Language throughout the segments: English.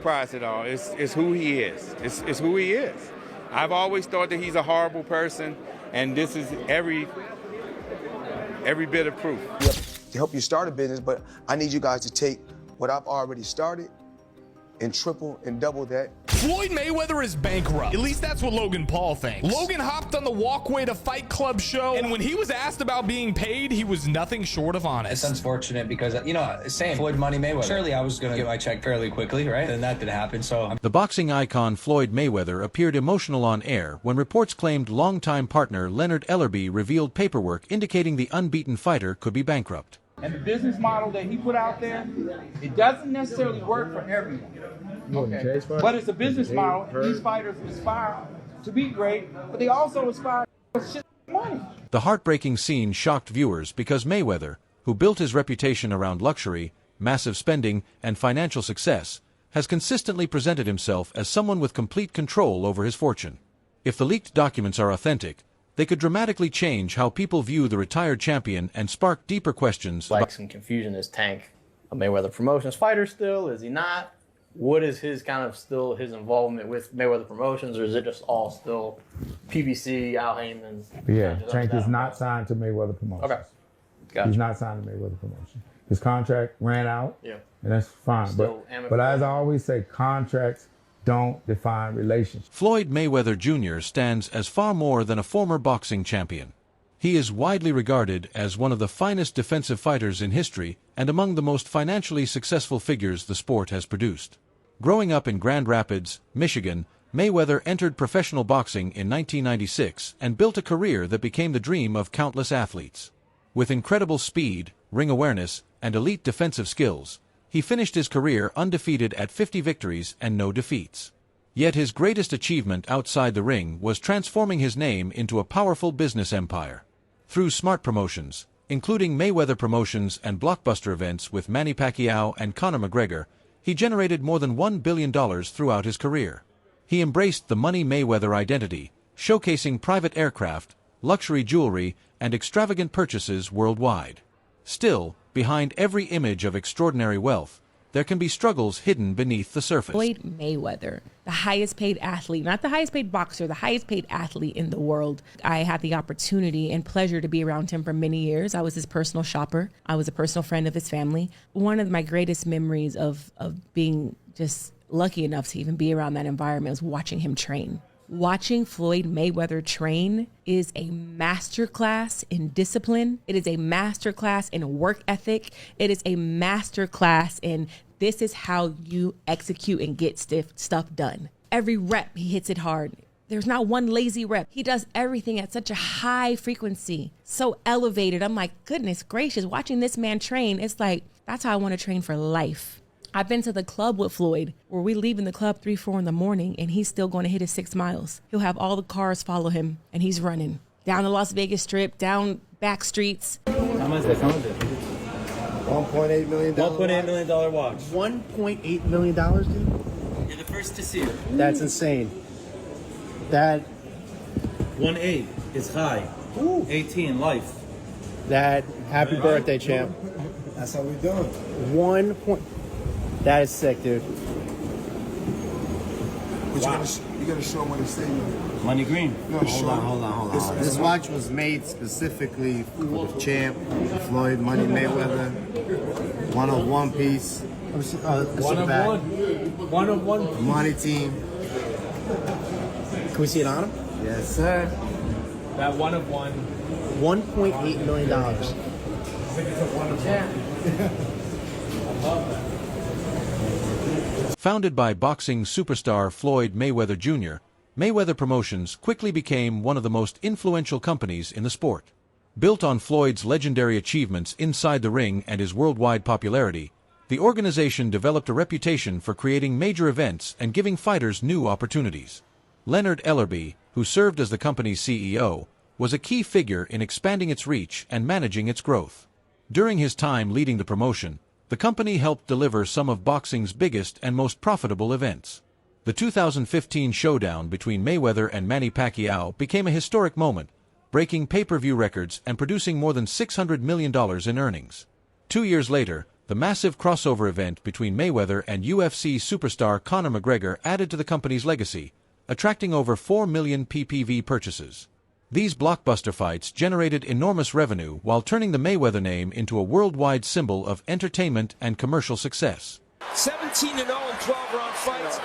surprised at all. It's who he is. It's who he is. I've always thought that he's a horrible person, and this is every bit of proof. To help you start a business, but I need you guys to take what I've already started and triple and double that. Floyd Mayweather is bankrupt. At least that's what Logan Paul thinks. Logan hopped on the Walkway to Fight Club show, and when he was asked about being paid, he was nothing short of honest. It's unfortunate because, you know, same Floyd Money Mayweather. Surely I was going to get my check fairly quickly, right? And that didn't happen, so. The boxing icon Floyd Mayweather appeared emotional on air when reports claimed longtime partner Leonard Ellerbe revealed paperwork indicating the unbeaten fighter could be bankrupt. And the business model that he put out there, it doesn't necessarily work for everyone. Okay. But it's a business model, and these fighters aspire to be great, but they also aspire for shit money. The heartbreaking scene shocked viewers because Mayweather, who built his reputation around luxury, massive spending, and financial success, has consistently presented himself as someone with complete control over his fortune. If the leaked documents are authentic, they could dramatically change how people view the retired champion and spark deeper questions. Like some confusion, is Tank a Mayweather Promotions fighter still? Is he not? What is his his involvement with Mayweather Promotions, or is it just all still PBC, Al Heyman? Yeah, Tank is not signed to Mayweather Promotions. Okay. Gotcha. He's not signed to Mayweather Promotions. His contract ran out, yeah, and that's fine. But as I always say, contracts don't define relationships. Floyd Mayweather Jr. stands as far more than a former boxing champion. He is widely regarded as one of the finest defensive fighters in history and among the most financially successful figures the sport has produced. Growing up in Grand Rapids, Michigan, Mayweather entered professional boxing in 1996 and built a career that became the dream of countless athletes. With incredible speed, ring awareness, and elite defensive skills, he finished his career undefeated at 50 victories and no defeats. Yet his greatest achievement outside the ring was transforming his name into a powerful business empire. Through smart promotions, including Mayweather Promotions and blockbuster events with Manny Pacquiao and Conor McGregor, he generated more than $1 billion throughout his career. He embraced the Money Mayweather identity, showcasing private aircraft, luxury jewelry, and extravagant purchases worldwide. Still, behind every image of extraordinary wealth, there can be struggles hidden beneath the surface. Floyd Mayweather, the highest paid athlete, not the highest paid boxer, the highest paid athlete in the world. I had the opportunity and pleasure to be around him for many years. I was his personal shopper. I was a personal friend of his family. One of my greatest memories of being just lucky enough to even be around that environment was watching him train. Watching Floyd Mayweather train is a masterclass in discipline. It is a masterclass in work ethic. It is a masterclass in this is how you execute and get stuff done. Every rep, he hits it hard. There's not one lazy rep. He does everything at such a high frequency, so elevated. I'm like, goodness gracious, watching this man train, it's like, that's how I want to train for life. I've been to the club with Floyd where we leave in the club 3, 4 in the morning and he's still going to hit his 6 miles. He'll have all the cars follow him and he's running down the Las Vegas Strip, down back streets. How much is this? $1.8 million. $1.8 million watch. $1.8 million, dude? You're the first to see it. That's insane. That 1.8 is high. Ooh. 18 life. That happy birthday, champ. That's how we doing. 1 point. That is sick, dude. Wow. You gotta show what it's saying. Money green. No, hold on. This watch was made specifically for the champ, Floyd Money Mayweather. One of one piece. One of one. Money team. Can we see it on him? Yes, sir. That one of one. $1.8 million. I think it's a one of one. I love that. Founded by boxing superstar Floyd Mayweather Jr., Mayweather Promotions quickly became one of the most influential companies in the sport. Built on Floyd's legendary achievements inside the ring and his worldwide popularity, the organization developed a reputation for creating major events and giving fighters new opportunities. Leonard Ellerby, who served as the company's CEO, was a key figure in expanding its reach and managing its growth. During his time leading the promotion, the company helped deliver some of boxing's biggest and most profitable events. The 2015 showdown between Mayweather and Manny Pacquiao became a historic moment, breaking pay-per-view records and producing more than $600 million in earnings. 2 years later, the massive crossover event between Mayweather and UFC superstar Conor McGregor added to the company's legacy, attracting over 4 million PPV purchases. These blockbuster fights generated enormous revenue while turning the Mayweather name into a worldwide symbol of entertainment and commercial success. 17-0 in 12-round fights.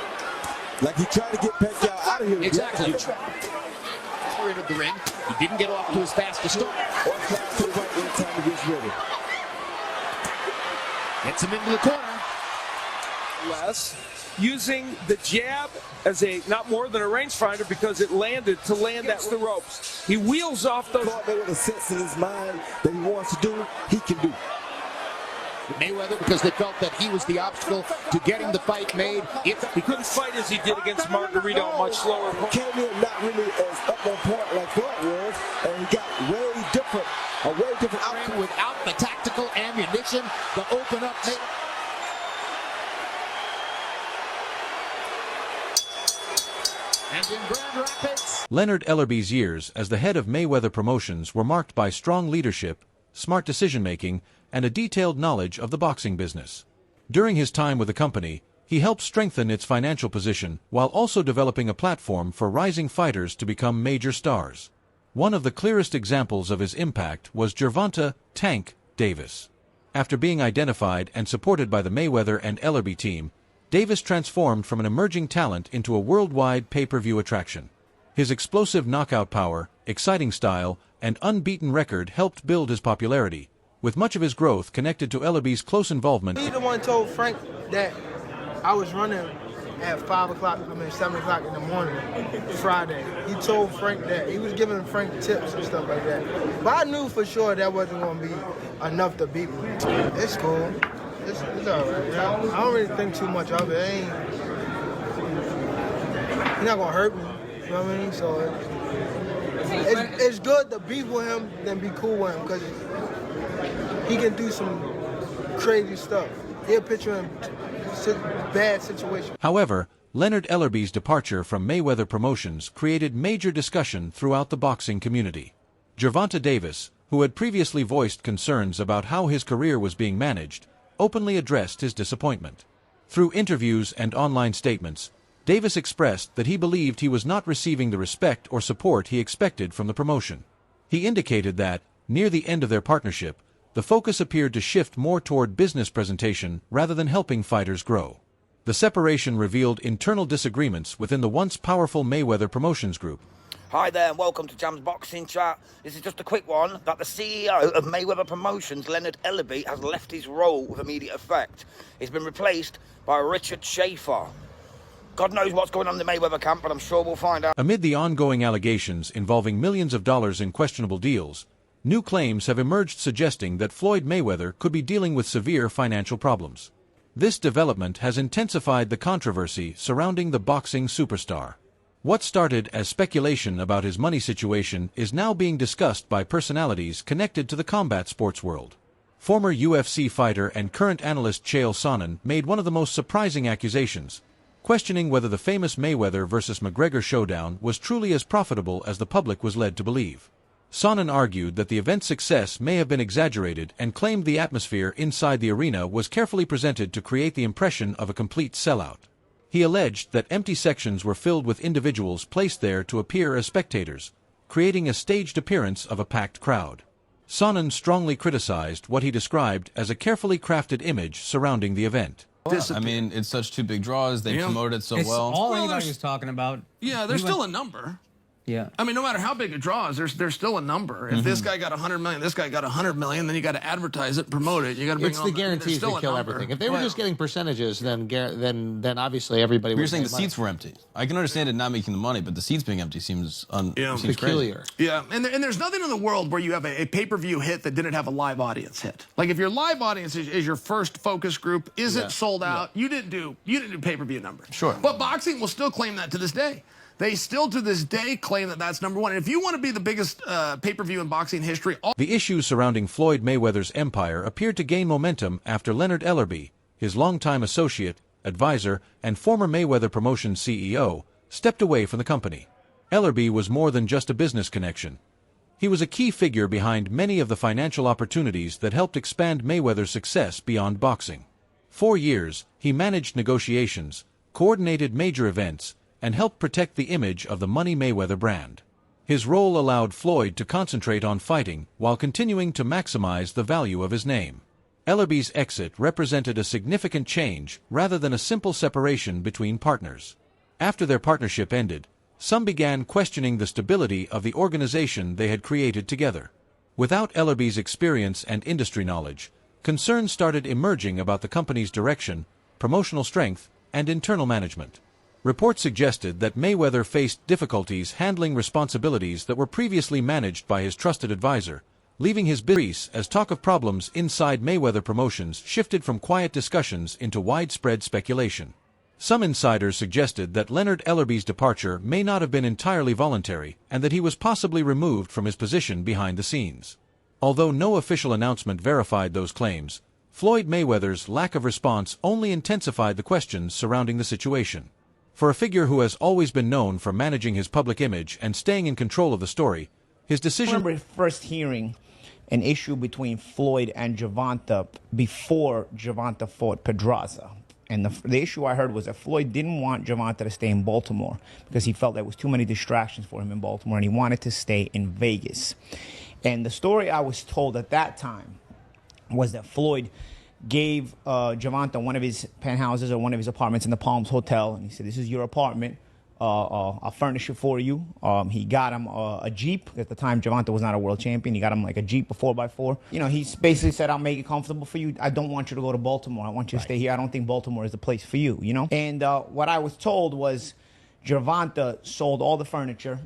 Like he tried to get Pacquiao out of here. Exactly. Entered the ring. He didn't get off to his fastest start. Or to the right every time he gets ready. Gets him into the corner. Less using the jab as a not more than a rangefinder because it landed to land at the ropes. He wheels off those. Mayweather sense in his mind that he wants to do, he can do. Mayweather, because they felt that he was the obstacle to getting the fight made. He couldn't fight as he did against Margarito, a much slower. He came in not really as up on point like Floyd was, and he got a way different outcome. Without the tactical ammunition to open up Mayweather. And in Grand Rapids, Leonard Ellerby's years as the head of Mayweather Promotions were marked by strong leadership, smart decision-making, and a detailed knowledge of the boxing business. During his time with the company, he helped strengthen its financial position while also developing a platform for rising fighters to become major stars. One of the clearest examples of his impact was Gervonta "Tank" Davis. After being identified and supported by the Mayweather and Ellerby team, Davis transformed from an emerging talent into a worldwide pay-per-view attraction. His explosive knockout power, exciting style, and unbeaten record helped build his popularity, with much of his growth connected to Ellerby's close involvement. He the one told Frank that I was running at 7 o'clock in the morning, Friday. He told Frank that. He was giving Frank tips and stuff like that. But I knew for sure that wasn't going to be enough to beat me. It's cool. It's all right. I don't really think too much of it. He's not going to hurt me. You know what I mean? So it's good to be with him than be cool with him because he can do some crazy stuff. He'll put you in bad situations. However, Leonard Ellerby's departure from Mayweather Promotions created major discussion throughout the boxing community. Gervonta Davis, who had previously voiced concerns about how his career was being managed, openly addressed his disappointment. Through interviews and online statements, Davis expressed that he believed he was not receiving the respect or support he expected from the promotion. He indicated that, near the end of their partnership, the focus appeared to shift more toward business presentation rather than helping fighters grow. The separation revealed internal disagreements within the once powerful Mayweather Promotions group. Hi there and welcome to Jam's Boxing Chat. This is just a quick one that the CEO of Mayweather Promotions, Leonard Ellerbe, has left his role with immediate effect. He's been replaced by Richard Schaefer. God knows what's going on in the Mayweather camp, but I'm sure we'll find out. Amid the ongoing allegations involving millions of dollars in questionable deals, new claims have emerged suggesting that Floyd Mayweather could be dealing with severe financial problems. This development has intensified the controversy surrounding the boxing superstar. What started as speculation about his money situation is now being discussed by personalities connected to the combat sports world. Former UFC fighter and current analyst Chael Sonnen made one of the most surprising accusations, questioning whether the famous Mayweather versus McGregor showdown was truly as profitable as the public was led to believe. Sonnen argued that the event's success may have been exaggerated and claimed the atmosphere inside the arena was carefully presented to create the impression of a complete sellout. He alleged that empty sections were filled with individuals placed there to appear as spectators, creating a staged appearance of a packed crowd. Sonnen strongly criticized what he described as a carefully crafted image surrounding the event. I mean, it's such two big draws. They promoted it so well. All anybody was talking about. Yeah, there's still a number. Yeah. I mean, no matter how big a draw is, there's still a number. If this guy got 100 million, this guy got 100 million, then you got to advertise it, promote it. You got to bring. It's the guarantees that kill everything. If they were just getting percentages, then obviously everybody would. You're saying the seats were empty. I can understand it not making the money, but the seats being empty seems peculiar. Yeah, and there's nothing in the world where you have a pay-per-view hit that didn't have a live audience hit. Like if your live audience is your first focus group, isn't sold out, you didn't do pay-per-view numbers. Sure. But boxing will still claim that to this day. They still, to this day, claim that that's number one. And if you want to be the biggest pay-per-view in boxing history... The issues surrounding Floyd Mayweather's empire appeared to gain momentum after Leonard Ellerby, his longtime associate, advisor, and former Mayweather Promotions CEO, stepped away from the company. Ellerby was more than just a business connection. He was a key figure behind many of the financial opportunities that helped expand Mayweather's success beyond boxing. For years, he managed negotiations, coordinated major events, and helped protect the image of the Money Mayweather brand. His role allowed Floyd to concentrate on fighting while continuing to maximize the value of his name. Ellerby's exit represented a significant change rather than a simple separation between partners. After their partnership ended, some began questioning the stability of the organization they had created together. Without Ellerby's experience and industry knowledge, concerns started emerging about the company's direction, promotional strength, and internal management. Reports suggested that Mayweather faced difficulties handling responsibilities that were previously managed by his trusted advisor, leaving his business as talk of problems inside Mayweather Promotions shifted from quiet discussions into widespread speculation. Some insiders suggested that Leonard Ellerby's departure may not have been entirely voluntary and that he was possibly removed from his position behind the scenes. Although no official announcement verified those claims, Floyd Mayweather's lack of response only intensified the questions surrounding the situation. For a figure who has always been known for managing his public image and staying in control of the story, his decision... I remember first hearing an issue between Floyd and Gervonta before Gervonta fought Pedraza. And the issue I heard was that Floyd didn't want Gervonta to stay in Baltimore because he felt there was too many distractions for him in Baltimore, and he wanted to stay in Vegas. And the story I was told at that time was that Floyd gave Gervonta one of his penthouses or one of his apartments in the Palms Hotel, and he said, "This is your apartment. I'll furnish it for you." He got him a Jeep. At the time, Gervonta was not a world champion. He got him like a Jeep, a 4x4. You know, he basically said, "I'll make it comfortable for you. I don't want you to go to Baltimore. I want you to stay here. I don't think Baltimore is the place for you," you know? And what I was told was Gervonta sold all the furniture,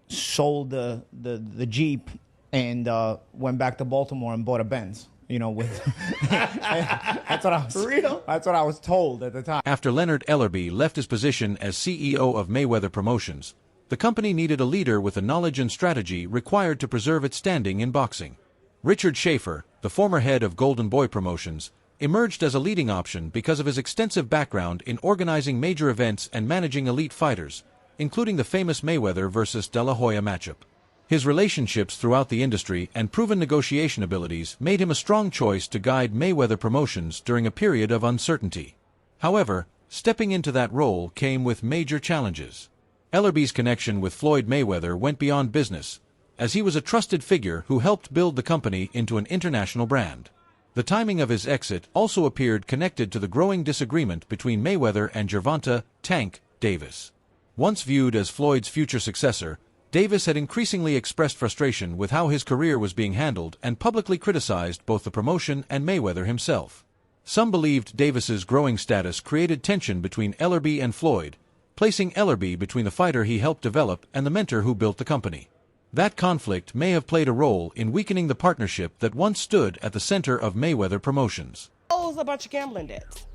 sold the Jeep, and went back to Baltimore and bought a Benz. You know, with that's what I was. For real? That's what I was told at the time. After Leonard Ellerbe left his position as CEO of Mayweather Promotions, the company needed a leader with the knowledge and strategy required to preserve its standing in boxing. Richard Schaefer, the former head of Golden Boy Promotions, emerged as a leading option because of his extensive background in organizing major events and managing elite fighters, including the famous Mayweather versus De La Hoya matchup. His relationships throughout the industry and proven negotiation abilities made him a strong choice to guide Mayweather Promotions during a period of uncertainty. However, stepping into that role came with major challenges. Ellerby's connection with Floyd Mayweather went beyond business, as he was a trusted figure who helped build the company into an international brand. The timing of his exit also appeared connected to the growing disagreement between Mayweather and Gervonta "Tank" Davis. Once viewed as Floyd's future successor, Davis had increasingly expressed frustration with how his career was being handled and publicly criticized both the promotion and Mayweather himself. Some believed Davis's growing status created tension between Ellerbe and Floyd, placing Ellerbe between the fighter he helped develop and the mentor who built the company. That conflict may have played a role in weakening the partnership that once stood at the center of Mayweather Promotions. Owes a bunch of gambling debts.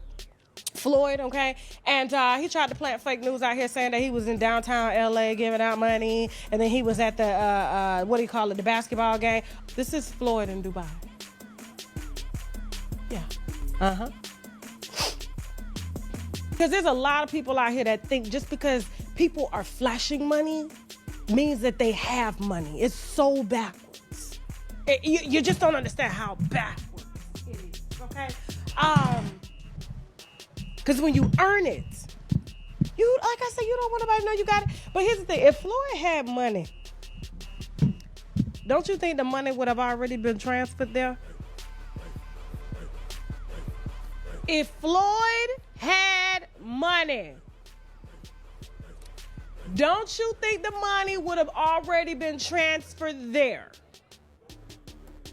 Floyd, okay? And he tried to plant fake news out here saying that he was in downtown LA giving out money, and then he was at the, what do you call it, the basketball game. This is Floyd in Dubai. Yeah. Uh-huh. Because there's a lot of people out here that think just because people are flashing money means that they have money. It's so backwards. You just don't understand how backwards it is, okay? Because when you earn it, you, like I said, you don't want nobody to know you got it. But here's the thing, if Floyd had money, don't you think the money would have already been transferred there? If Floyd had money, don't you think the money would have already been transferred there?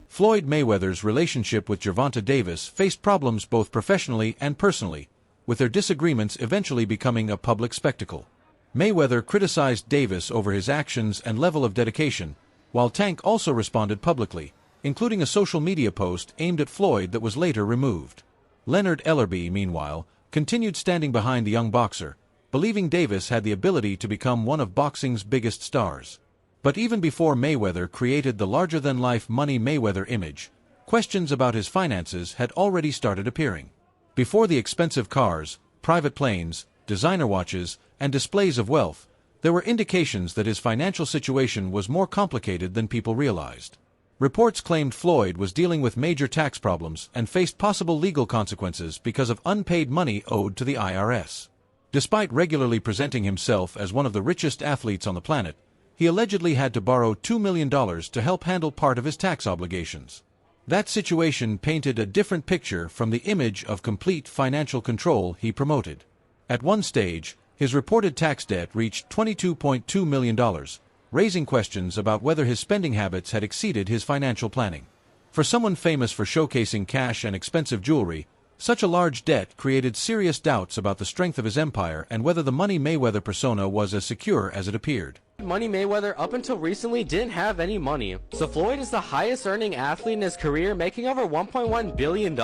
Floyd Mayweather's relationship with Gervonta Davis faced problems both professionally and personally, with their disagreements eventually becoming a public spectacle. Mayweather criticized Davis over his actions and level of dedication, while Tank also responded publicly, including a social media post aimed at Floyd that was later removed. Leonard Ellerbe, meanwhile, continued standing behind the young boxer, believing Davis had the ability to become one of boxing's biggest stars. But even before Mayweather created the larger-than-life Money Mayweather image, questions about his finances had already started appearing. Before the expensive cars, private planes, designer watches, and displays of wealth, There were indications that his financial situation was more complicated than people realized. Reports claimed Floyd was dealing with major tax problems and faced possible legal consequences because of unpaid money owed to the IRS. Despite regularly presenting himself as one of the richest athletes on the planet, he allegedly had to borrow $2 million to help handle part of his tax obligations. That situation painted a different picture from the image of complete financial control he promoted. At one stage, his reported tax debt reached $22.2 million, raising questions about whether his spending habits had exceeded his financial planning. For someone famous for showcasing cash and expensive jewelry, such a large debt created serious doubts about the strength of his empire and whether the Money Mayweather persona was as secure as it appeared. Money Mayweather up until recently didn't have any money, so Floyd is the highest earning athlete in his career, making over $1.1 billion.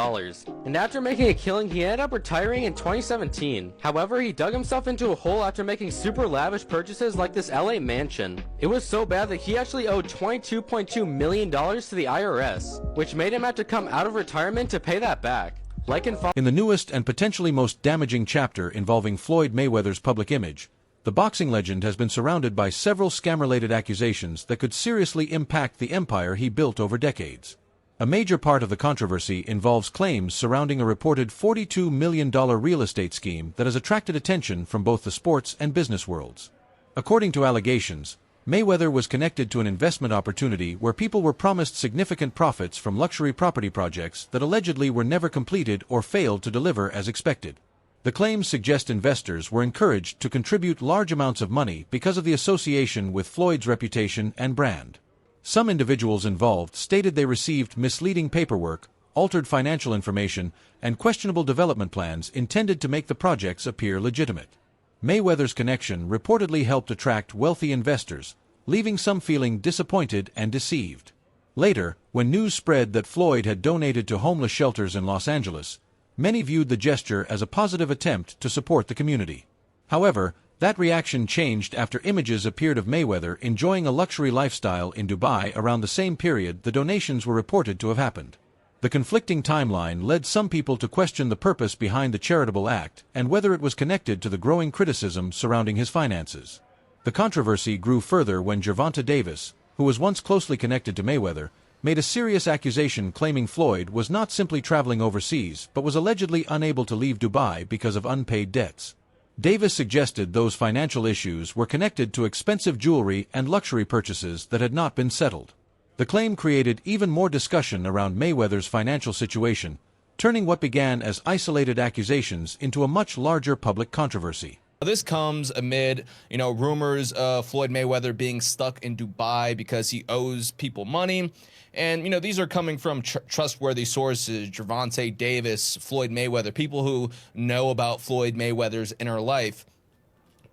And after making a killing, he ended up retiring in 2017. However, he dug himself into a hole after making super lavish purchases like this LA mansion. It was so bad that he actually owed $22.2 million to the IRS, which made him have to come out of retirement to pay that back. In the newest and potentially most damaging chapter involving Floyd Mayweather's public image, the boxing legend has been surrounded by several scam-related accusations that could seriously impact the empire he built over decades. A major part of the controversy involves claims surrounding a reported $42 million real estate scheme that has attracted attention from both the sports and business worlds. According to allegations, Mayweather was connected to an investment opportunity where people were promised significant profits from luxury property projects that allegedly were never completed or failed to deliver as expected. The claims suggest investors were encouraged to contribute large amounts of money because of the association with Floyd's reputation and brand. Some individuals involved stated they received misleading paperwork, altered financial information, and questionable development plans intended to make the projects appear legitimate. Mayweather's connection reportedly helped attract wealthy investors, leaving some feeling disappointed and deceived. Later, when news spread that Floyd had donated to homeless shelters in Los Angeles, many viewed the gesture as a positive attempt to support the community. However, that reaction changed after images appeared of Mayweather enjoying a luxury lifestyle in Dubai around the same period the donations were reported to have happened. The conflicting timeline led some people to question the purpose behind the charitable act and whether it was connected to the growing criticism surrounding his finances. The controversy grew further when Gervonta Davis, who was once closely connected to Mayweather, made a serious accusation claiming Floyd was not simply traveling overseas but was allegedly unable to leave Dubai because of unpaid debts. Davis suggested those financial issues were connected to expensive jewelry and luxury purchases that had not been settled. The claim created even more discussion around Mayweather's financial situation, turning what began as isolated accusations into a much larger public controversy. This comes amid, rumors of Floyd Mayweather being stuck in Dubai because he owes people money. And, these are coming from trustworthy sources, Gervonta Davis, Floyd Mayweather, people who know about Floyd Mayweather's inner life.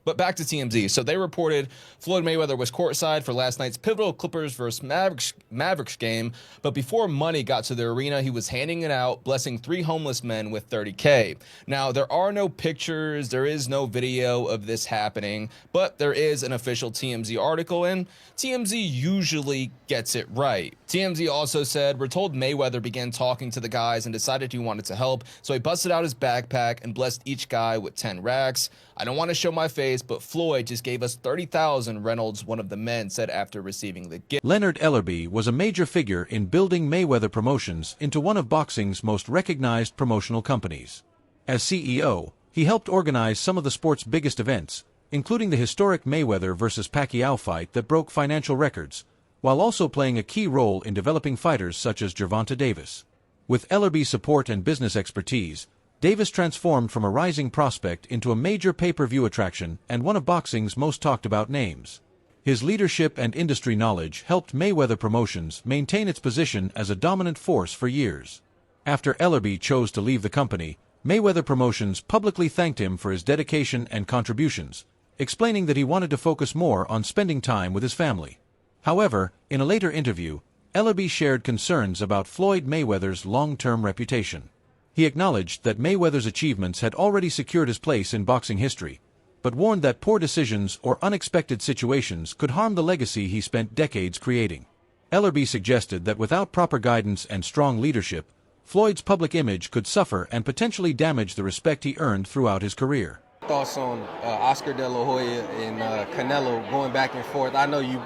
But back to TMZ. So they reported Floyd Mayweather was courtside for last night's pivotal Clippers versus Mavericks game, but before money got to the arena, he was handing it out, blessing 3 homeless men with $30K. Now, there are no pictures, there is no video of this happening, but there is an official TMZ article, and TMZ usually gets it right. TMZ also said, we're told Mayweather began talking to the guys and decided he wanted to help, so he busted out his backpack and blessed each guy with 10 racks. I don't want to show my face, but Floyd just gave us $30,000, Reynolds, one of the men, said after receiving the gift. Leonard Ellerbe was a major figure in building Mayweather Promotions into one of boxing's most recognized promotional companies. As CEO, he helped organize some of the sport's biggest events, including the historic Mayweather vs. Pacquiao fight that broke financial records, while also playing a key role in developing fighters such as Gervonta Davis. With Ellerby's support and business expertise, Davis transformed from a rising prospect into a major pay-per-view attraction and one of boxing's most talked-about names. His leadership and industry knowledge helped Mayweather Promotions maintain its position as a dominant force for years. After Ellerby chose to leave the company, Mayweather Promotions publicly thanked him for his dedication and contributions, explaining that he wanted to focus more on spending time with his family. However, in a later interview, Ellerby shared concerns about Floyd Mayweather's long-term reputation. He acknowledged that Mayweather's achievements had already secured his place in boxing history, but warned that poor decisions or unexpected situations could harm the legacy he spent decades creating. Ellerby suggested that without proper guidance and strong leadership, Floyd's public image could suffer and potentially damage the respect he earned throughout his career. Thoughts on Oscar De La Hoya and Canelo going back and forth? I know you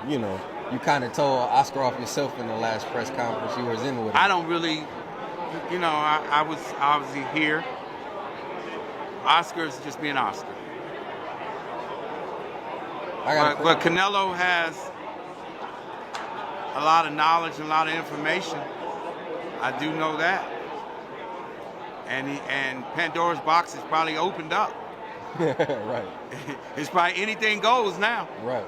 kind of told Oscar off yourself in the last press conference you was in with him. I don't really, I was obviously here. Oscar's just being Oscar. But Canelo has a lot of knowledge and a lot of information. I do know that. And Pandora's box is probably opened up. Right. It's probably anything goes now. Right.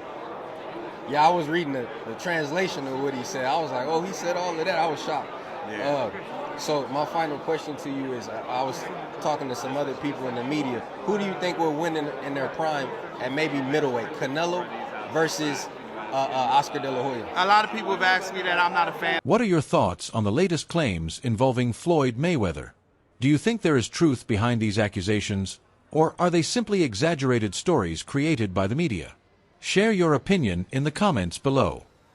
Yeah, I was reading the translation of what he said. I was like, oh, he said all of that. I was shocked. Yeah. So my final question to you is, I was talking to some other people in the media. Who do you think will win in their prime at maybe middleweight? Canelo versus Oscar De La Hoya? A lot of people have asked me that. I'm not a fan. What are your thoughts on the latest claims involving Floyd Mayweather? Do you think there is truth behind these accusations, or are they simply exaggerated stories created by the media? Share your opinion in the comments below.